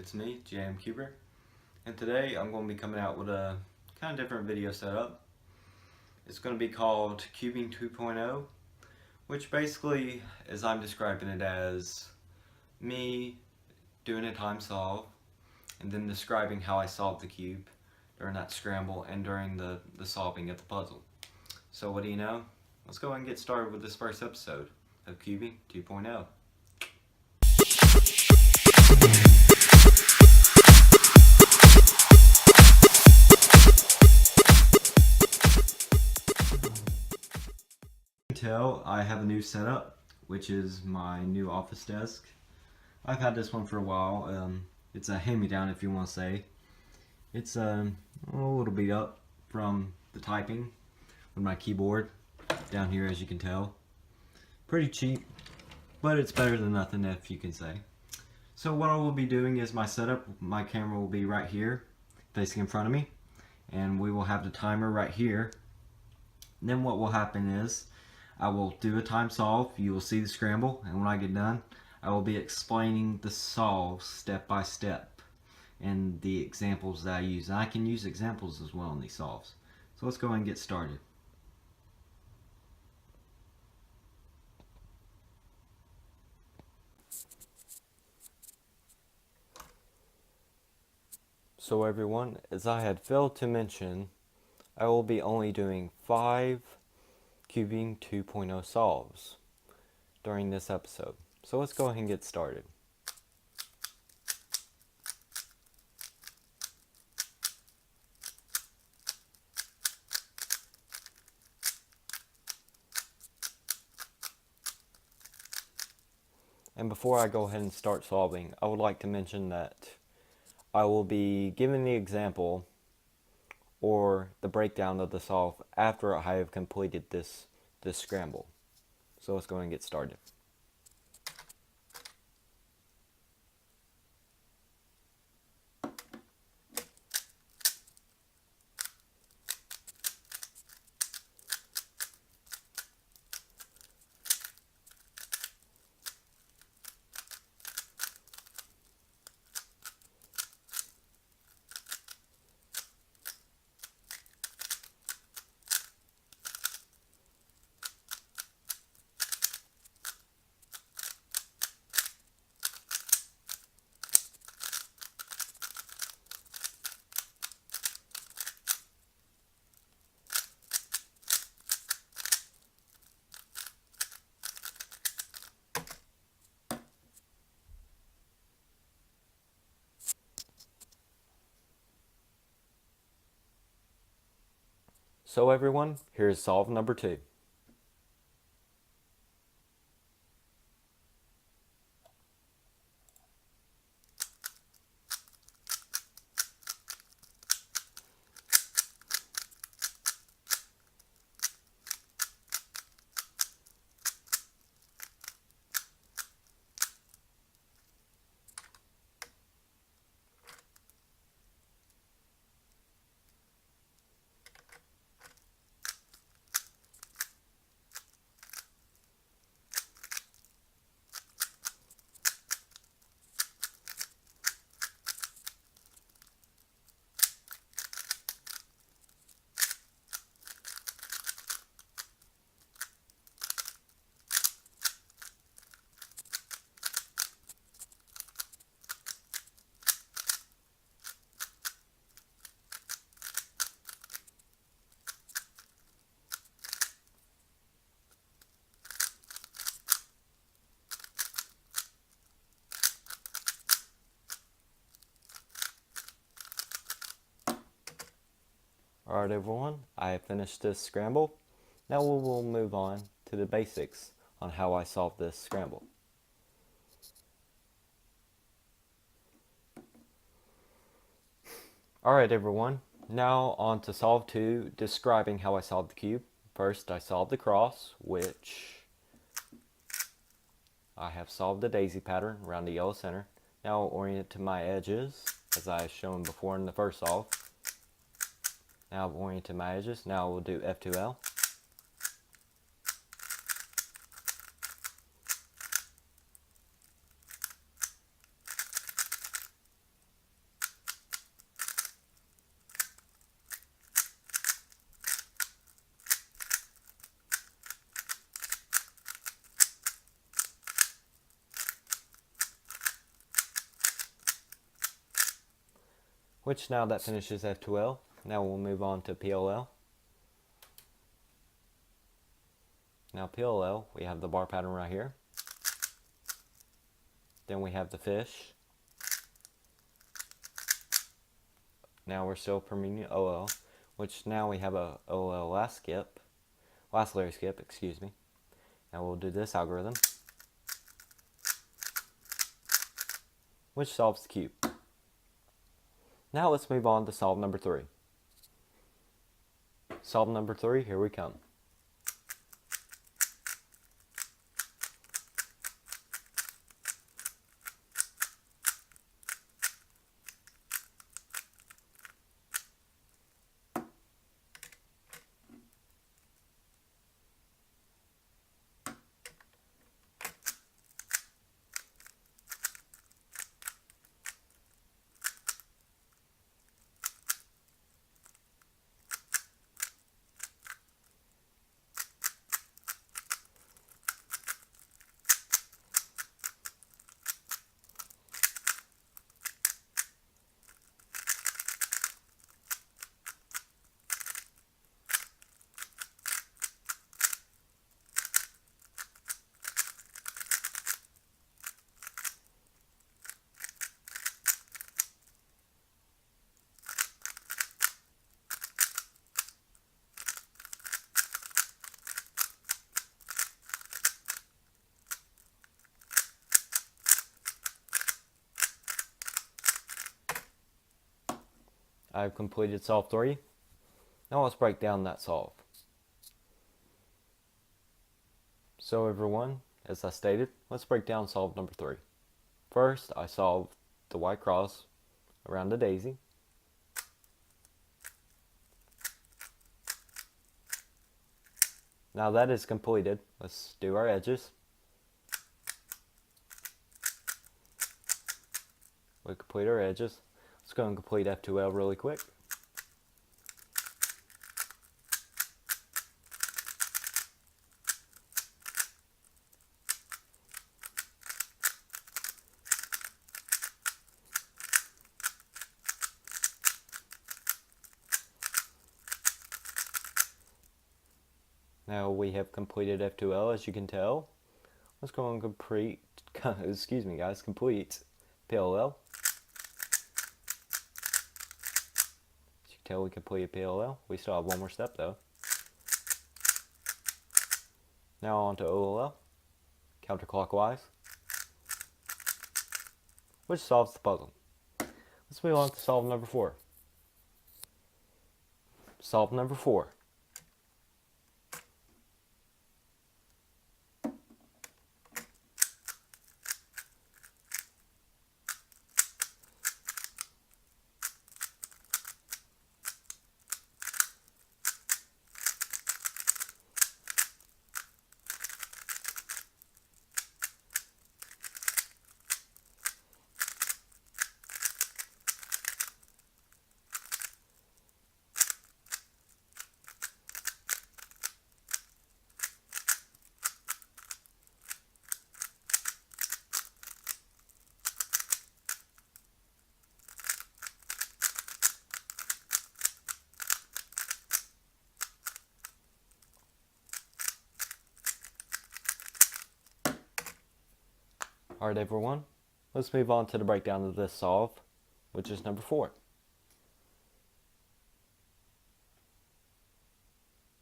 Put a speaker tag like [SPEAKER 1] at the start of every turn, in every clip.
[SPEAKER 1] it's me, JM Cuber, and today I'm going to be coming out with a kind of different video setup. It's going to be called Cubing 2.0, which basically is I'm describing it as me doing a time solve and then describing how I solved the cube during that scramble and during the solving of the puzzle. So what do you know? Let's go ahead and get started with this first episode of Cubing 2.0. Tell I have a new setup, which is my new office desk. I've had this one for a while. It's a hand-me-down, if you want to say. It's a little beat up from the typing with my keyboard down here, as you can tell. Pretty cheap, but it's better than nothing, if you can say. So what I will be doing is my setup. My camera will be right here, facing in front of me, and we will have the timer right here. And then what will happen is I will do a time solve. You will see the scramble, and when I get done, I will be explaining the solve step by step and the examples that I use. And I can use examples as well in these solves. So let's go ahead and get started. So everyone, as I had failed to mention, I will be only doing 5 Cubing 2.0 solves during this episode. So let's go ahead and get started. And before I go ahead and start solving, I would like to mention that I will be giving the example or the breakdown of the solve after I have completed this scramble. So let's go ahead and get started. So everyone, here's solve number 2. Alright everyone, I have finished this scramble. Now we will move on to the basics on how I solved this scramble. Alright everyone, now on to solve 2, describing how I solved the cube. First I solved the cross, which I have solved the daisy pattern around the yellow center. Now I'll orient it to my edges, as I have shown before in the first solve. Now I've oriented my edges. Now we'll do F2L. which now that finishes F2L. Now we'll move on to PLL. Now PLL, we have the bar pattern right here. Then we have the fish. Now we're still permuting OL, which now we have a OL last layer skip, excuse me. Now we'll do this algorithm, which solves the cube. Now let's move on to solve number 3. Solve number 3, here we come. I've completed solve 3. Now let's break down that solve. So everyone, as I stated, let's break down solve number 3. First, I solved the white cross around the daisy. Now that is completed, let's do our edges. We complete our edges. Let's go and complete F2L really quick. Now we have completed F2L, as you can tell. Let's go and complete, excuse me guys, complete PLL. As you can tell, we completed PLL. We still have one more step though. Now on to OLL, counterclockwise, which solves the puzzle. Let's move on to solve number 4. Solve number 4. Alright everyone, let's move on to the breakdown of this solve, which is number 4.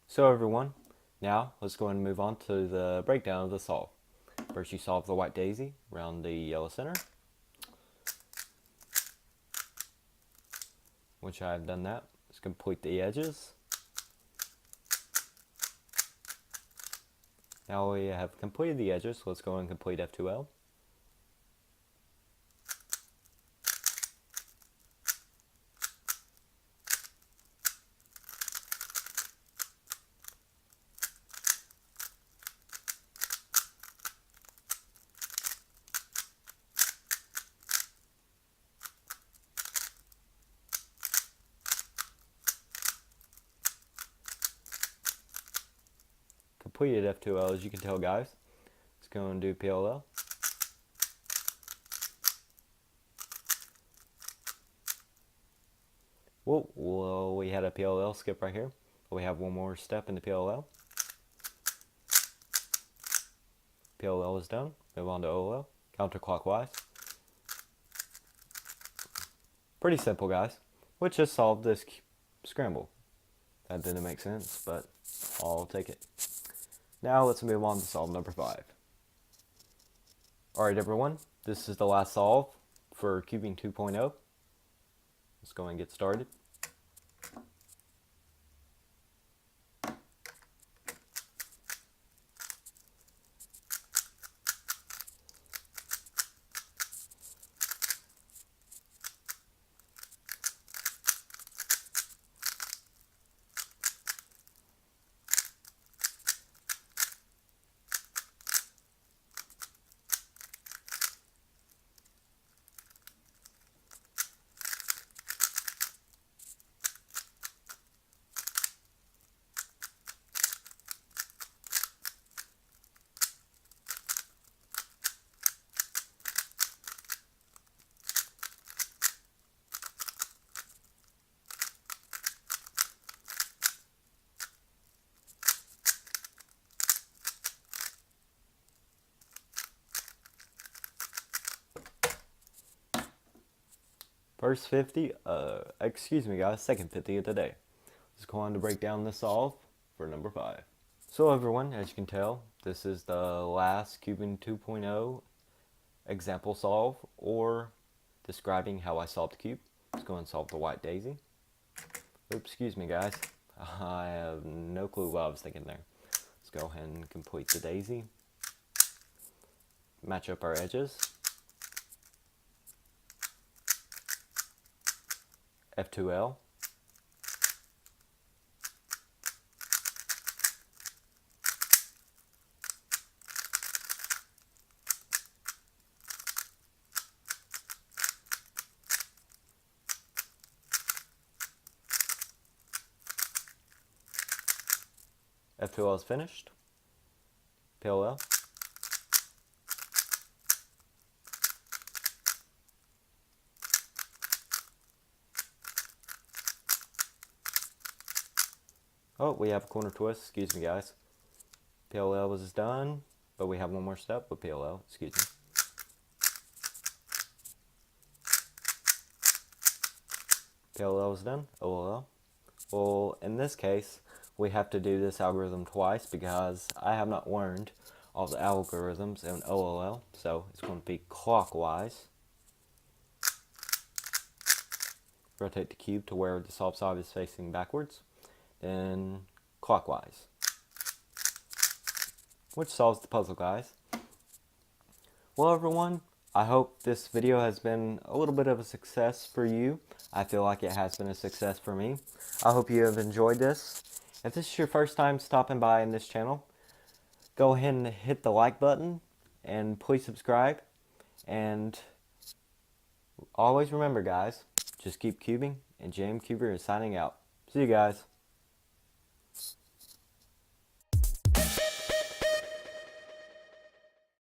[SPEAKER 1] So everyone, now let's go and move on to the breakdown of the solve. First you solve the white daisy around the yellow center, which I have done that. Let's complete the edges. Now we have completed the edges, so let's go and complete F2L. Completed F2L, as you can tell guys. Let's go and do PLL. Well, we had a PLL skip right here. We have one more step in the PLL. PLL is done. Move on to OLL. Counterclockwise. Pretty simple, guys. Which just solved this scramble. That didn't make sense, but I'll take it. Now let's move on to solve number 5. Alright everyone, this is the last solve for Cubing 2.0. Let's go and get started. First 50, excuse me guys, second 50 of the day. Let's go on to break down the solve for number 5. So everyone, as you can tell, this is the last Cubing 2.0 example solve, or describing how I solved the cube. Let's go and solve the white daisy. Oops, excuse me guys. I have no clue what I was thinking there. Let's go ahead and complete the daisy. Match up our edges. F2L. F2L is finished. PLL. Oh, we have a corner twist. Excuse me, guys. PLL was done, but we have one more step with PLL. Excuse me. PLL is done. OLL. Well, in this case, we have to do this algorithm twice because I have not learned all the algorithms in OLL. So it's going to be clockwise. Rotate the cube to where the solved side is facing backwards. Then clockwise, which solves the puzzle, guys. Well everyone, I hope this video has been a little bit of a success for you. I feel like it has been a success for me. I hope you have enjoyed this. If this is your first time stopping by in this channel, go ahead and hit the like button and please subscribe. And always remember guys, just keep cubing, and JMCuber is signing out. See you guys.